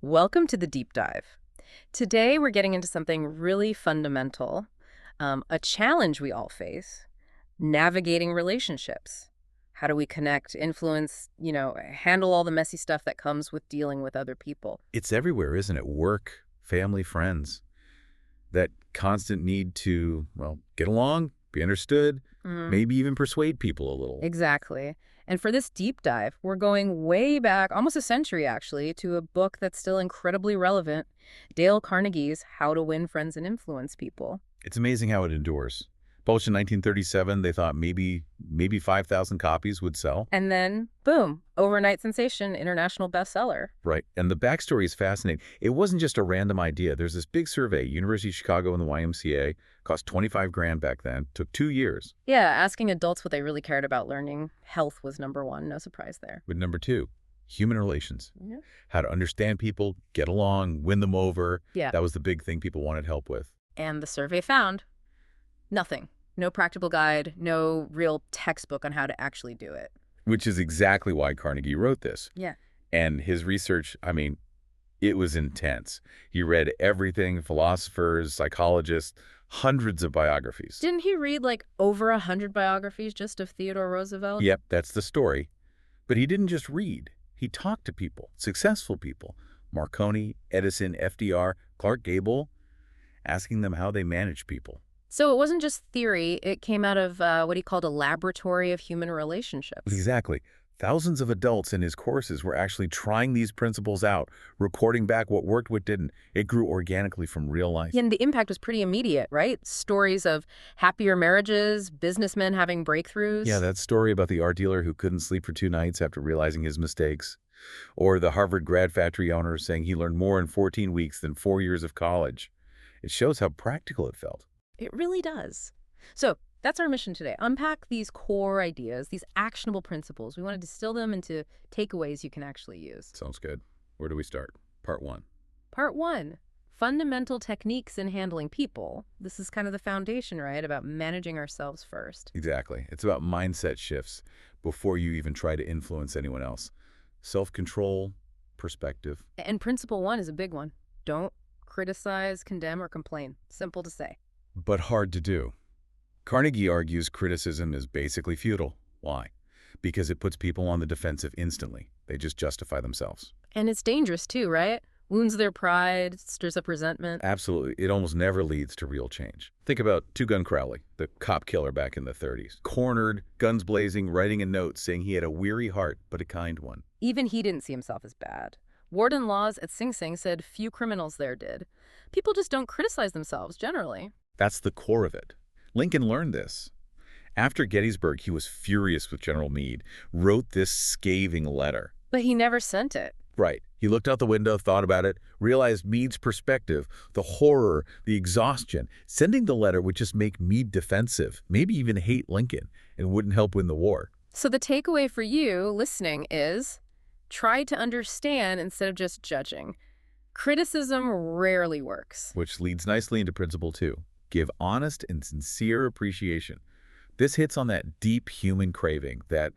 Welcome to the deep dive. Today, we're getting into something really fundamental, a challenge we all face, navigating relationships. How do we connect, influence, handle all the messy stuff that comes with dealing with other people? It's everywhere, isn't it? Work, family, friends. That constant need to, well, get along, be understood, Mm, maybe even persuade people a little. exactly. And for this deep dive, we're going way back, almost a century actually, to a book that's still incredibly relevant, Dale Carnegie's How to Win Friends and Influence People. It's amazing how it endures. Published in 1937, they thought maybe 5,000 copies would sell. And then, boom, overnight sensation, international bestseller. Right. And the backstory is fascinating. It wasn't just a random idea. There's this big survey, University of Chicago and the YMCA, cost 25 grand back then, took 2 years. Yeah, asking adults what they really cared about learning. Health was number one, no surprise there. But number two, human relations. Yeah. How to understand people, get along, win them over. Yeah. That was the big thing people wanted help with. And the survey found nothing. No practical guide, no real textbook on how to actually do it. Which is exactly why Carnegie wrote this. Yeah. And his research, it was intense. He read everything, philosophers, psychologists, hundreds of biographies. Didn't he read like over 100 biographies just of Theodore Roosevelt? Yep, that's the story. But he didn't just read. He talked to people, successful people. Marconi, Edison, FDR, Clark Gable, asking them how they manage people. So it wasn't just theory, it came out of what he called a laboratory of human relationships. Exactly. Thousands of adults in his courses were actually trying these principles out, recording back what worked, what didn't. It grew organically from real life. And the impact was pretty immediate, right? Stories of happier marriages, businessmen having breakthroughs. Yeah, that story about the art dealer who couldn't sleep for 2 nights after realizing his mistakes. Or the Harvard grad factory owner saying he learned more in 14 weeks than 4 years of college. It shows how practical it felt. It really does. So that's our mission today. Unpack these core ideas, these actionable principles. We want to distill them into takeaways you can actually use. Sounds good. Where do we start? Part 1. Part one, fundamental techniques in handling people. This is kind of the foundation, right? About managing ourselves first. Exactly. It's about mindset shifts before you even try to influence anyone else. Self-control, perspective. And principle one is a big one. Don't criticize, condemn, or complain. Simple to say. But hard to do. Carnegie argues criticism is basically futile. Why? Because it puts people on the defensive instantly. They just justify themselves. And it's dangerous too, right? Wounds their pride, stirs up resentment. Absolutely. It almost never leads to real change. Think about Two Gun Crowley, the cop killer back in the 30s. Cornered, guns blazing, writing a note saying he had a weary heart, but a kind one. Even he didn't see himself as bad. Warden Laws at Sing Sing said few criminals there did. People just don't criticize themselves, generally. That's the core of it. Lincoln learned this. After Gettysburg, he was furious with General Meade, wrote this scathing letter. But he never sent it. Right. He looked out the window, thought about it, realized Meade's perspective, the horror, the exhaustion. Sending the letter would just make Meade defensive, maybe even hate Lincoln, and wouldn't help win the war. So the takeaway for you listening is try to understand instead of just judging. Criticism rarely works. Which leads nicely into principle 2. Give honest and sincere appreciation. This hits on that deep human craving, that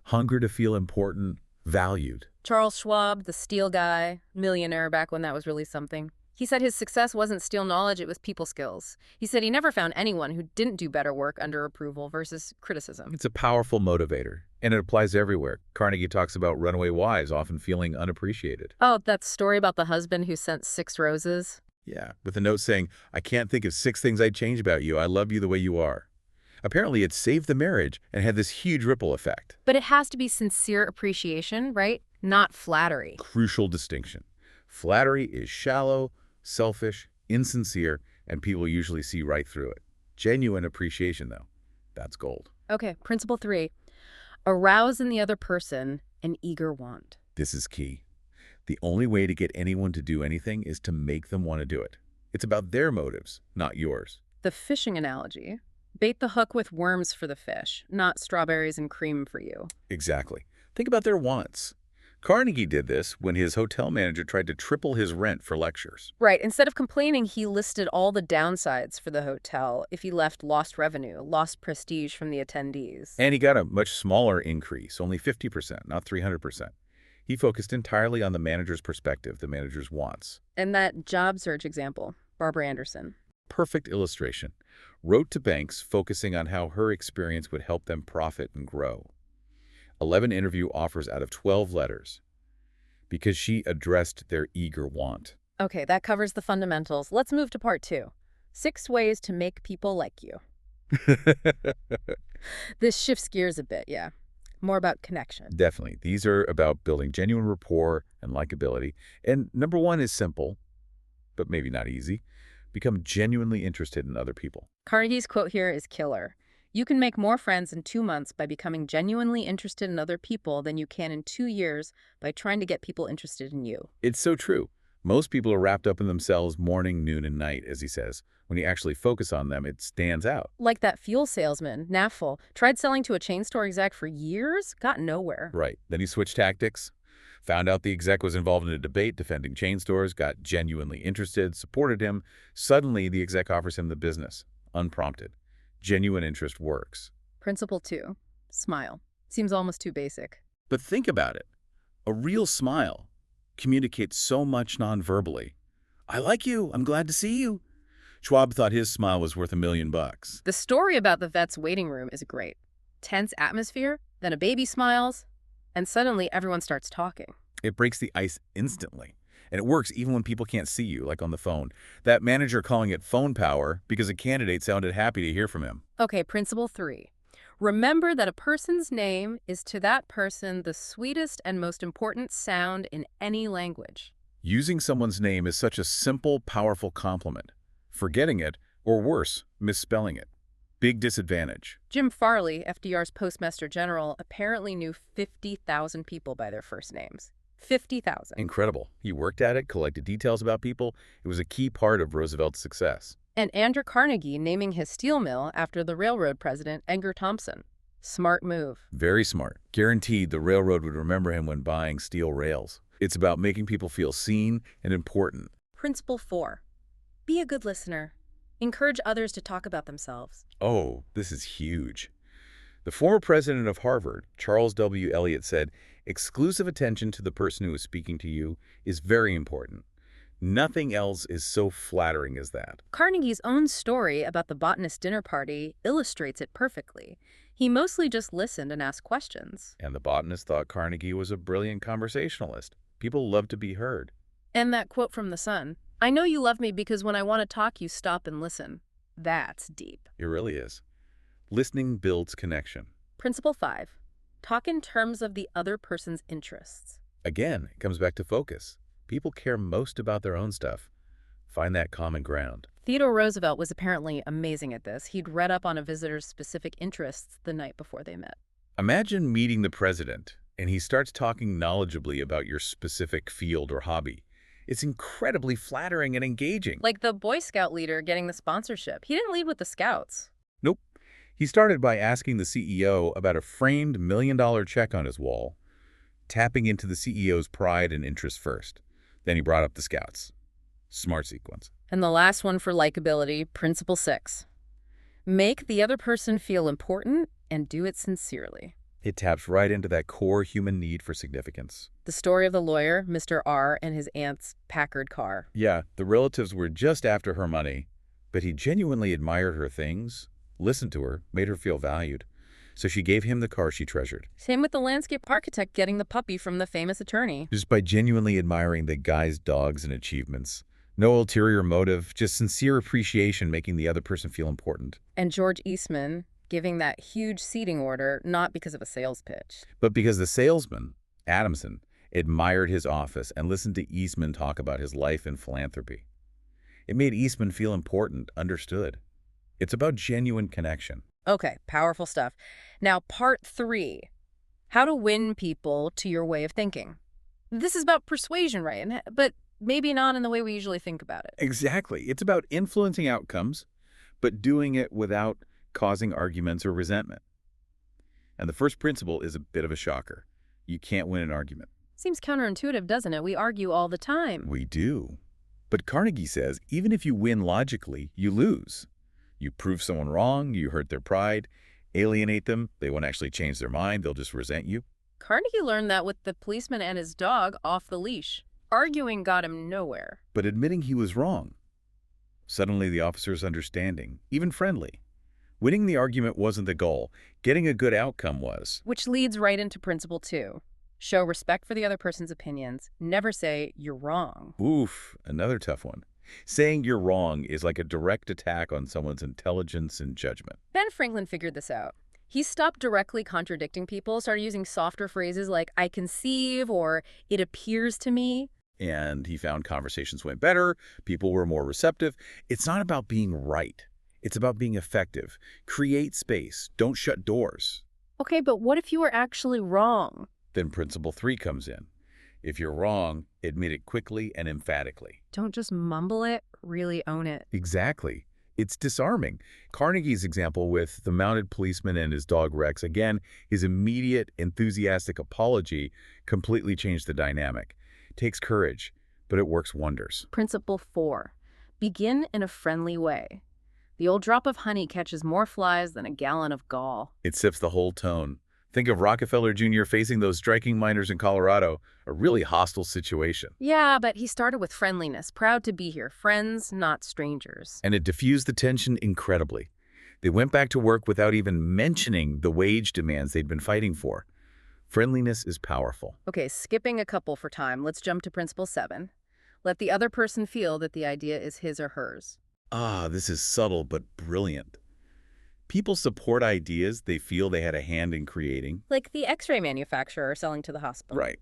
hunger to feel important, valued. Charles Schwab, the steel guy, millionaire back when that was really something. He said his success wasn't steel knowledge, it was people skills. He said he never found anyone who didn't do better work under approval versus criticism. It's a powerful motivator, and it applies everywhere. Carnegie talks about runaway wives often feeling unappreciated. Oh, that story about the husband who sent 6 roses? Yeah, with a note saying, I can't think of 6 things I'd change about you. I love you the way you are. Apparently, it saved the marriage and had this huge ripple effect. But it has to be sincere appreciation, right? Not flattery. Crucial distinction. Flattery is shallow, selfish, insincere, and people usually see right through it. Genuine appreciation, though, that's gold. Okay, principle 3. Arouse in the other person an eager want. This is key. The only way to get anyone to do anything is to make them want to do it. It's about their motives, not yours. The fishing analogy. Bait the hook with worms for the fish, not strawberries and cream for you. Exactly. Think about their wants. Carnegie did this when his hotel manager tried to triple his rent for lectures. Right. Instead of complaining, he listed all the downsides for the hotel if he left lost revenue, lost prestige from the attendees. And he got a much smaller increase, only 50%, not 300%. He focused entirely on the manager's perspective, the manager's wants. And that job search example, Barbara Anderson. Perfect illustration. Wrote to banks focusing on how her experience would help them profit and grow. 11 interview offers out of 12 letters because she addressed their eager want. Okay, that covers the fundamentals. Let's move to part 2. 6 ways to make people like you. This shifts gears a bit, yeah. More about connection. Definitely. These are about building genuine rapport and likability. And number 1 is simple, but maybe not easy. Become genuinely interested in other people. Carnegie's quote here is killer. You can make more friends in 2 months by becoming genuinely interested in other people than you can in 2 years by trying to get people interested in you. It's so true. Most people are wrapped up in themselves morning, noon, and night, as he says. When you actually focus on them, it stands out. Like that fuel salesman, Naffel, tried selling to a chain store exec for years, got nowhere. Right. Then he switched tactics, found out the exec was involved in a debate defending chain stores, got genuinely interested, supported him. Suddenly, the exec offers him the business, unprompted. Genuine interest works. Principle 2, smile. Seems almost too basic. But think about it. A real smile communicates so much non-verbally. I like you. I'm glad to see you. Schwab thought his smile was worth $1 million. The story about the vet's waiting room is great. Tense atmosphere, then a baby smiles, and suddenly everyone starts talking. It breaks the ice instantly. And it works even when people can't see you, like on the phone. That manager calling it phone power because a candidate sounded happy to hear from him. Okay, principle 3. Remember that a person's name is to that person the sweetest and most important sound in any language. Using someone's name is such a simple, powerful compliment. Forgetting it, or worse, misspelling it. Big disadvantage. Jim Farley, FDR's Postmaster General, apparently knew 50,000 people by their first names. 50,000. Incredible. He worked at it, collected details about people. It was a key part of Roosevelt's success. And Andrew Carnegie naming his steel mill after the railroad president, Edgar Thompson. Smart move. Very smart. Guaranteed the railroad would remember him when buying steel rails. It's about making people feel seen and important. Principle 4. Be a good listener. Encourage others to talk about themselves. Oh, this is huge. The former president of Harvard, Charles W. Eliot, said, exclusive attention to the person who is speaking to you is very important. Nothing else is so flattering as that. Carnegie's own story about the botanist dinner party illustrates it perfectly. He mostly just listened and asked questions. And the botanist thought Carnegie was a brilliant conversationalist. People love to be heard. And that quote from The Sun, I know you love me because when I want to talk, you stop and listen. That's deep. It really is. Listening builds connection. Principle 5. Talk in terms of the other person's interests. Again, it comes back to focus. People care most about their own stuff. Find that common ground. Theodore Roosevelt was apparently amazing at this. He'd read up on a visitor's specific interests the night before they met. Imagine meeting the president, and he starts talking knowledgeably about your specific field or hobby. It's incredibly flattering and engaging. Like the Boy Scout leader getting the sponsorship. He didn't lead with the Scouts. Nope. He started by asking the CEO about a framed $1 million check on his wall, tapping into the CEO's pride and interest first. Then he brought up the Scouts. Smart sequence. And the last one for likability, principle 6. Make the other person feel important and do it sincerely. It taps right into that core human need for significance. The story of the lawyer, Mr. R, and his aunt's Packard car. Yeah, the relatives were just after her money, but he genuinely admired her things, listened to her, made her feel valued. So she gave him the car she treasured. Same with the landscape architect getting the puppy from the famous attorney. Just by genuinely admiring the guy's dogs and achievements. No ulterior motive, just sincere appreciation making the other person feel important. And George Eastman giving that huge seating order, not because of a sales pitch. But because the salesman, Adamson, admired his office and listened to Eastman talk about his life and philanthropy. It made Eastman feel important, understood. It's about genuine connection. Okay, powerful stuff. Now, part 3. How to win people to your way of thinking. This is about persuasion, right? But maybe not in the way we usually think about it. Exactly. It's about influencing outcomes, but doing it without causing arguments or resentment. And the first principle is a bit of a shocker. You can't win an argument. Seems counterintuitive, doesn't it? We argue all the time. We do. But Carnegie says even if you win logically, you lose. You prove someone wrong, you hurt their pride, alienate them, they won't actually change their mind, they'll just resent you. Carnegie learned that with the policeman and his dog off the leash. Arguing got him nowhere. But admitting he was wrong. Suddenly the officer's understanding, even friendly. Winning the argument wasn't the goal. Getting a good outcome was. Which leads right into principle 2. Show respect for the other person's opinions. Never say, "You're wrong." Oof, another tough one. Saying you're wrong is like a direct attack on someone's intelligence and judgment. Ben Franklin figured this out. He stopped directly contradicting people, started using softer phrases like, "I conceive," or "it appears to me." And he found conversations went better, people were more receptive. It's not about being right. It's about being effective. Create space. Don't shut doors. Okay, but what if you were actually wrong? Then principle 3 comes in. If you're wrong, admit it quickly and emphatically. Don't just mumble it, really own it. Exactly. It's disarming. Carnegie's example with the mounted policeman and his dog Rex, again, his immediate, enthusiastic apology completely changed the dynamic. It takes courage, but it works wonders. Principle 4. Begin in a friendly way. The old drop of honey catches more flies than a gallon of gall. It sips the whole tone. Think of Rockefeller Jr. facing those striking miners in Colorado, a really hostile situation. Yeah, but he started with friendliness, proud to be here. Friends, not strangers. And it diffused the tension incredibly. They went back to work without even mentioning the wage demands they'd been fighting for. Friendliness is powerful. Okay, skipping a couple for time, let's jump to principle 7. Let the other person feel that the idea is his or hers. Ah, this is subtle but brilliant. People support ideas they feel they had a hand in creating. Like the x-ray manufacturer selling to the hospital. Right.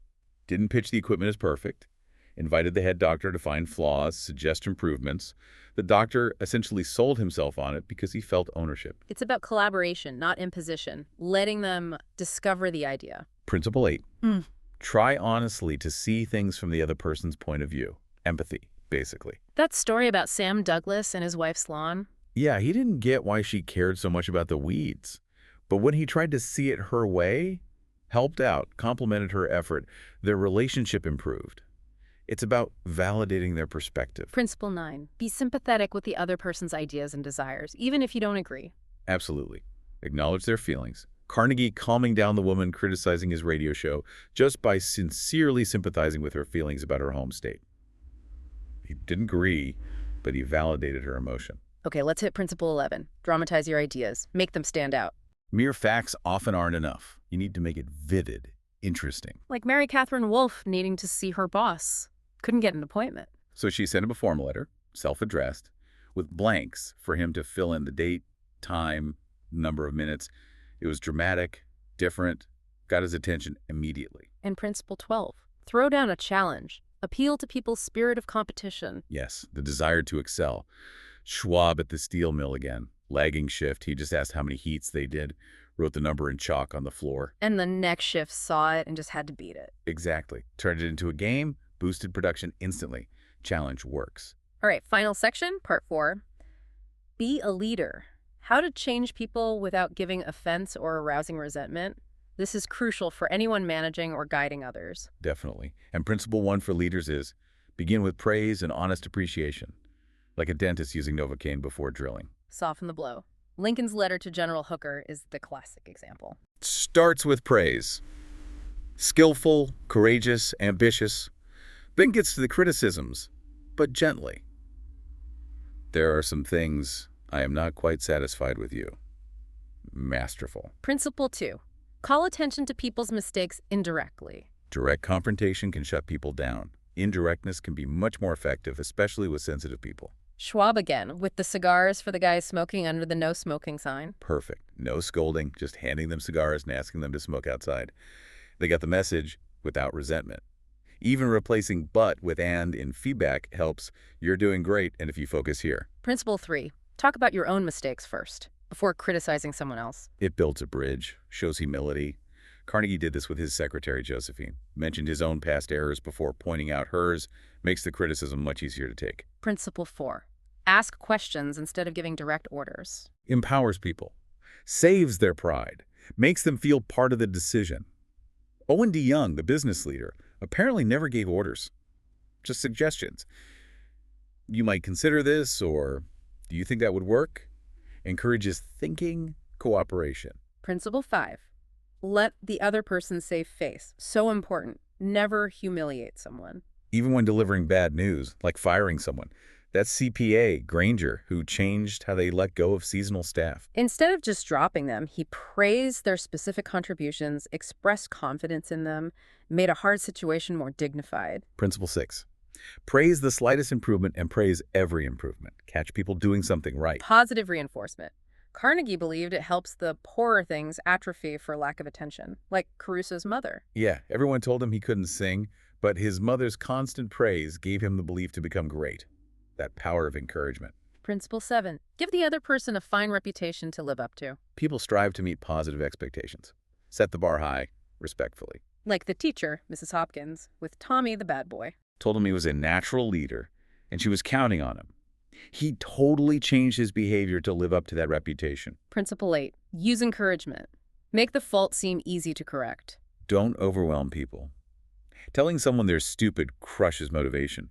Didn't pitch the equipment as perfect. Invited the head doctor to find flaws, suggest improvements. The doctor essentially sold himself on it because he felt ownership. It's about collaboration, not imposition. Letting them discover the idea. Principle 8. Try honestly to see things from the other person's point of view. Empathy, basically. That story about Sam Douglas and his wife's lawn. Yeah, he didn't get why she cared so much about the weeds. But when he tried to see it her way, helped out, complimented her effort, their relationship improved. It's about validating their perspective. Principle 9. Be sympathetic with the other person's ideas and desires, even if you don't agree. Absolutely. Acknowledge their feelings. Carnegie calming down the woman criticizing his radio show just by sincerely sympathizing with her feelings about her home state. He didn't agree, but he validated her emotion. Okay, let's hit principle 11. Dramatize your ideas. Make them stand out. Mere facts often aren't enough. You need to make it vivid, interesting. Like Mary Catherine Wolfe needing to see her boss. Couldn't get an appointment. So she sent him a form letter, self-addressed, with blanks for him to fill in the date, time, number of minutes. It was dramatic, different, got his attention immediately. And principle 12. Throw down a challenge. Appeal to people's spirit of competition. Yes, the desire to excel. Schwab at the steel mill again. Lagging shift. He just asked how many heats they did. Wrote the number in chalk on the floor. And the next shift saw it and just had to beat it. Exactly. Turned it into a game. Boosted production instantly. Challenge works. All right, final section, part 4. Be a leader. How to change people without giving offense or arousing resentment. This is crucial for anyone managing or guiding others. Definitely. And principle 1 for leaders is begin with praise and honest appreciation. Like a dentist using Novocaine before drilling. Soften the blow. Lincoln's letter to General Hooker is the classic example. Starts with praise. Skillful, courageous, ambitious. Then gets to the criticisms, but gently. There are some things I am not quite satisfied with you. Masterful. Principle 2. Call attention to people's mistakes indirectly. Direct confrontation can shut people down. Indirectness can be much more effective, especially with sensitive people. Schwab again, with the cigars for the guys smoking under the no smoking sign. Perfect. No scolding, just handing them cigars and asking them to smoke outside. They got the message without resentment. Even replacing but with and in feedback helps. You're doing great, and if you focus here. Principle 3. Talk about your own mistakes first, before criticizing someone else. It builds a bridge, shows humility. Carnegie did this with his secretary, Josephine. Mentioned his own past errors before pointing out hers, makes the criticism much easier to take. Principle 4. Ask questions instead of giving direct orders. Empowers people. Saves their pride. Makes them feel part of the decision. Owen D. Young, the business leader, apparently never gave orders. Just suggestions. You might consider this, or do you think that would work? Encourages thinking, cooperation. Principle 5. Let the other person save face. So important. Never humiliate someone. Even when delivering bad news, like firing someone. That's CPA, Granger, who changed how they let go of seasonal staff. Instead of just dropping them, he praised their specific contributions, expressed confidence in them, made a hard situation more dignified. Principle 6. Praise the slightest improvement and praise every improvement. Catch people doing something right. Positive reinforcement. Carnegie believed it helps the poorer things atrophy for lack of attention, like Caruso's mother. Yeah, everyone told him he couldn't sing, but his mother's constant praise gave him the belief to become great. That power of encouragement. Principle 7. Give the other person a fine reputation to live up to. People strive to meet positive expectations. Set the bar high, respectfully. Like the teacher, Mrs. Hopkins, with Tommy the bad boy. Told him he was a natural leader, and she was counting on him. He totally changed his behavior to live up to that reputation. Principle 8. Use encouragement. Make the fault seem easy to correct. Don't overwhelm people. Telling someone they're stupid crushes motivation,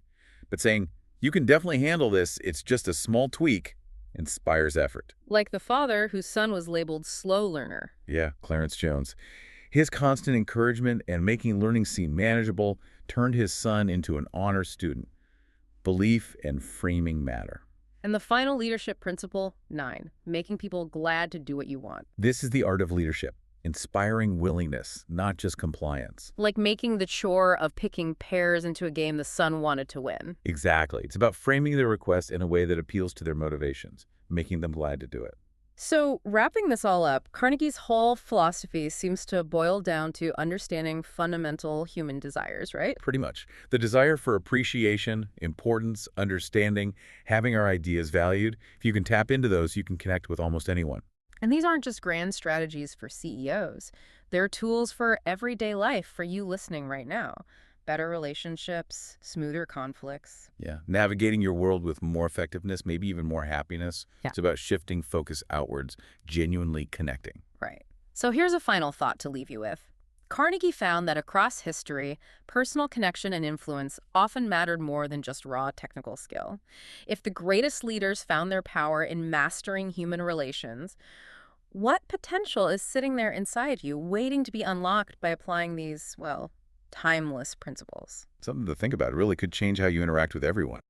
but saying, "You can definitely handle this, it's just a small tweak," inspires effort. Like the father whose son was labeled slow learner. Yeah, Clarence Jones. His constant encouragement and making learning seem manageable turned his son into an honor student. Belief and framing matter. And the final leadership principle, 9. Making people glad to do what you want. This is the art of leadership, inspiring willingness, not just compliance. Like making the chore of picking pears into a game the son wanted to win. Exactly. It's about framing their request in a way that appeals to their motivations, making them glad to do it. So, wrapping this all up, Carnegie's whole philosophy seems to boil down to understanding fundamental human desires, right? Pretty much. The desire for appreciation, importance, understanding, having our ideas valued. If you can tap into those, you can connect with almost anyone. And these aren't just grand strategies for CEOs. They're tools for everyday life for you listening right now. Better relationships, smoother conflicts. Yeah. Navigating your world with more effectiveness, maybe even more happiness. Yeah. It's about shifting focus outwards, genuinely connecting. Right. So here's a final thought to leave you with. Carnegie found that across history, personal connection and influence often mattered more than just raw technical skill. If the greatest leaders found their power in mastering human relations, what potential is sitting there inside you, waiting to be unlocked by applying these, well, timeless principles? Something to think about. It really could change how you interact with everyone.